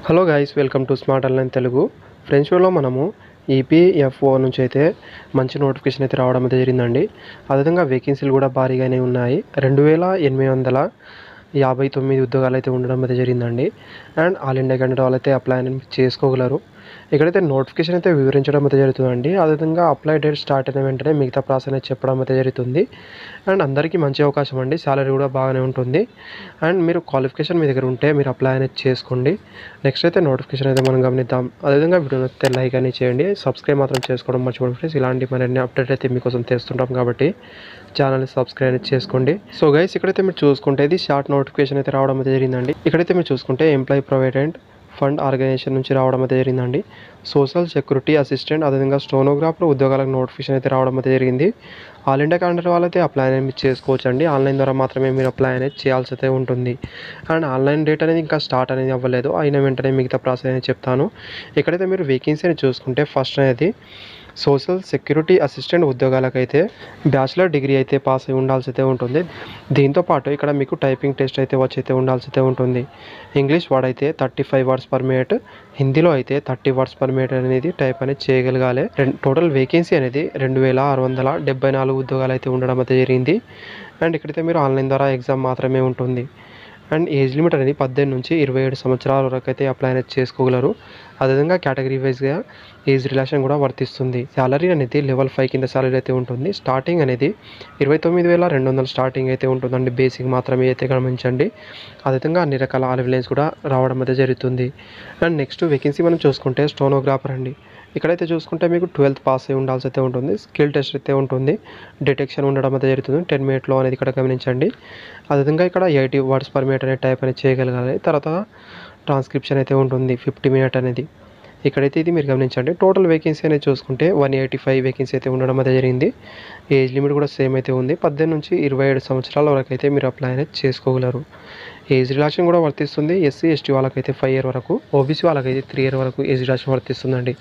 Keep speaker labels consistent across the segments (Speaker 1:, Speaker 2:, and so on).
Speaker 1: Hello guys, welcome to smart online Telugu. Friends, వీడియోలో మనము EPFO నుంచి అయితే మంచి నోటిఫికేషన్ అయితే రావడం అయితే జరిగిందండి. అదేవిధంగా వేకెన్సీలు కూడా భారీగానే ఉన్నాయి. 2859 ఉద్యోగాలు అయితే ఉండడం అయితే జరిగిందండి. అండ్ ఆల్ ఇండియా క్యాండిడేట్ వాళ్ళైతే అప్లై అనేది చేసుకోగలరు. ఇక్కడైతే నోటిఫికేషన్ అయితే వివరించడం అయితే జరుగుతుందండి. అదేవిధంగా అప్లై డేట్ స్టార్ట్ అయిన వెంటనే మిగతా ప్రాసెస్ అనేది చెప్పడం అయితే జరుగుతుంది. అండ్ అందరికీ మంచి అవకాశం అండి. సాలరీ కూడా బాగానే ఉంటుంది. అండ్ మీరు క్వాలిఫికేషన్ మీ దగ్గర ఉంటే మీరు అప్లై అనేది చేసుకోండి. నెక్స్ట్ అయితే నోటిఫికేషన్ అయితే మనం గమనిద్దాం. అదేవిధంగా వీడియో నచ్చితే లైక్ అని చేయండి. సబ్స్క్రైబ్ మాత్రం చేసుకోవడం మర్చిపోండి ఫ్రెండ్స్. ఇలాంటి మరిన్ని అప్డేట్ అయితే మీకోసం తెస్తుంటాం కాబట్టి ఛానల్ని సబ్స్క్రైబ్ అనేది చేసుకోండి. సో గైస్, ఇక్కడైతే మీరు చూసుకుంటే ఇది షార్ట్ నోటిఫికేషన్ అయితే రావడం అయితే జరిగిందండి. ఇక్కడైతే మీరు చూసుకుంటే ఎంప్లాయీ ప్రొవిడెంట్ ఫండ్ ఆర్గనైజేషన్ నుంచి రావడం అయితే జరిగిందండి. సోషల్ సెక్యూరిటీ అసిస్టెంట్, అదేవిధంగా స్టోనోగ్రాఫర్ ఉద్యోగాలకు నోటిఫికేషన్ అయితే రావడం అయితే జరిగింది. ఆల్ ఇండియా క్యాండిడేట్ వాళ్ళైతే అప్లై అనేది చేసుకోవచ్చు అండి. ఆన్లైన్ ద్వారా మాత్రమే మీరు అప్లై అనేది చేయాల్సి అయితే ఉంటుంది. అండ్ ఆన్లైన్ డేట్ అనేది ఇంకా స్టార్ట్ అనేది అవ్వలేదు. అయిన వెంటనే మిగతా ప్రాసెస్ అనేది చెప్తాను. ఇక్కడైతే మీరు వేకెన్సీ అని చూసుకుంటే ఫస్ట్ అనేది సోషల్ సెక్యూరిటీ అసిస్టెంట్ ఉద్యోగాలకైతే బ్యాచిలర్ డిగ్రీ అయితే పాస్ అయి ఉండాల్సి అయితే ఉంటుంది. దీంతోపాటు ఇక్కడ మీకు టైపింగ్ టెస్ట్ అయితే వచ్చి అయితే ఉండాల్సి అయితే ఉంటుంది. ఇంగ్లీష్ వర్డ్ అయితే 35 వర్డ్స్ పర్ మినిట్, హిందీలో అయితే 30 వర్డ్స్ పర్ మినిట్ అనేది టైప్ అనేది చేయగలగాలి. టోటల్ వేకెన్సీ అనేది 2674 ఉద్యోగాలు అయితే ఉండడం అయితే జరిగింది. అండ్ ఇక్కడైతే మీరు ఆన్లైన్ ద్వారా ఎగ్జామ్ మాత్రమే ఉంటుంది. అండ్ ఏజ్ లిమిట్ అనేది 18 నుంచి 27 సంవత్సరాల వరకు అయితే అప్లై అనేది చేసుకోగలరు. అదేవిధంగా కేటగిరీ వైజ్గా ఏజ్ రిలాక్షన్ కూడా వర్తిస్తుంది. శాలరీ అనేది లెవెల్ 5 కింద శాలరీ అయితే ఉంటుంది. స్టార్టింగ్ అనేది 29,200 స్టార్టింగ్ అయితే ఉంటుందండి. బేసిక్ మాత్రమే అయితే గమనించండి. అదేవిధంగా అన్ని రకాల అలవెన్స్ కూడా రావడం అయితే జరుగుతుంది. అండ్ నెక్స్ట్ వేకెన్సీ మనం చూసుకుంటే స్టోనోగ్రాఫర్ అండి. ఇక్కడైతే చూసుకుంటే మీకు 12th పాస్ అయి ఉండాల్సి అయితే ఉంటుంది. స్కిల్ టెస్ట్ అయితే ఉంటుంది. డిటెక్షన్ ఉండడం అయితే జరుగుతుంది 10 మినిట్లో అనేది ఇక్కడ గమనించండి. అదేవిధంగా ఇక్కడ 80 వర్డ్స్ పర్ మినిట్ అనే టైప్ అనేది చేయగలగాలి. తర్వాత ట్రాన్స్క్రిప్షన్ అయితే ఉంటుంది 50 మినిట్ అనేది. ఇక్కడైతే ఇది మీరు గమనించండి. టోటల్ వేకెన్సీ అనేది చూసుకుంటే 185 వేకెన్సీ అయితే ఉండడం అయితే జరిగింది. ఏజ్ లిమిట్ కూడా సేమ్ అయితే ఉంది. 18 నుంచి 27 సంవత్సరాల వరకు అయితే మీరు అప్లై అనేది చేసుకోగలరు. ఏజ్ రిలాక్షన్ కూడా వర్తిస్తుంది. ఎస్సీ ఎస్టీ వాళ్ళకైతే 5 ఇయర్ వరకు, ఓబీసీ వాళ్ళకైతే 3 ఇయర్ వరకు ఏజ్ రిలాక్షన్ వర్తిస్తుందండి.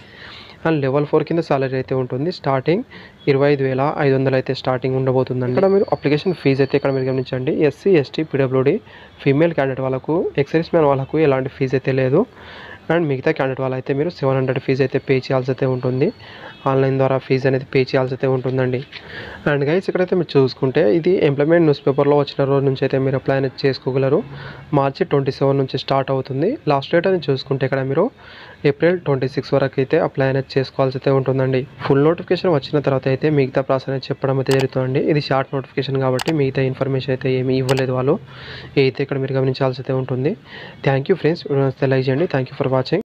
Speaker 1: అండ్ లెవెల్ 4 కింద సాలరీ అయితే ఉంటుంది. స్టార్టింగ్ 25,500 అయితే స్టార్టింగ్ ఉండబోతుందండి. ఇక్కడ మీరు అప్లికేషన్ ఫీజు అయితే ఇక్కడ మీరు గమనించండి. SC ST PWD female candidate వాళ్ళకు, ఎక్సైజ్ మ్యాన్ వాళ్ళకు ఎలాంటి ఫీజు అయితే లేదు. అండ్ మిగతా క్యాండిడేట్ వాళ్ళు అయితే మీరు 700 ఫీజు అయితే పే చేయాల్సి అయితే ఉంటుంది. ఆన్లైన్ ద్వారా ఫీజు అనేది పే చేయాల్సి అయితే ఉంటుందండి. అండ్ గైస్, ఇక్కడైతే మీరు చూసుకుంటే ఇది ఎంప్లాయ్మెంట్ న్యూస్ పేపర్లో వచ్చిన రోజు నుంచి అయితే మీరు అప్లై అనేది చేసుకోగలరు. మార్చి 27 నుంచి స్టార్ట్ అవుతుంది. లాస్ట్ డేట్ అని చూసుకుంటే ఇక్కడ మీరు ఏప్రిల్ 26 వరకు అయితే అప్లై అనేది చేసుకోవాల్సి అయితే ఉంటుందండి. ఫుల్ నోటిఫికేషన్ వచ్చిన తర్వాత అయితే మిగతా ప్రాసెస్ అనేది చెప్పడం అయితే జరుగుతుందండి. ఇది షార్ట్ నోటిఫికేషన్ కాబట్టి మిగతా ఇన్ఫర్మేషన్ అయితే ఏమీ ఇవ్వలేదు వాళ్ళు. అయితే ఇక్కడ మీరు గమనించాల్సి అయితే ఉంటుంది. Thank you friends. లైక్ చేయండి. Thank you for watching.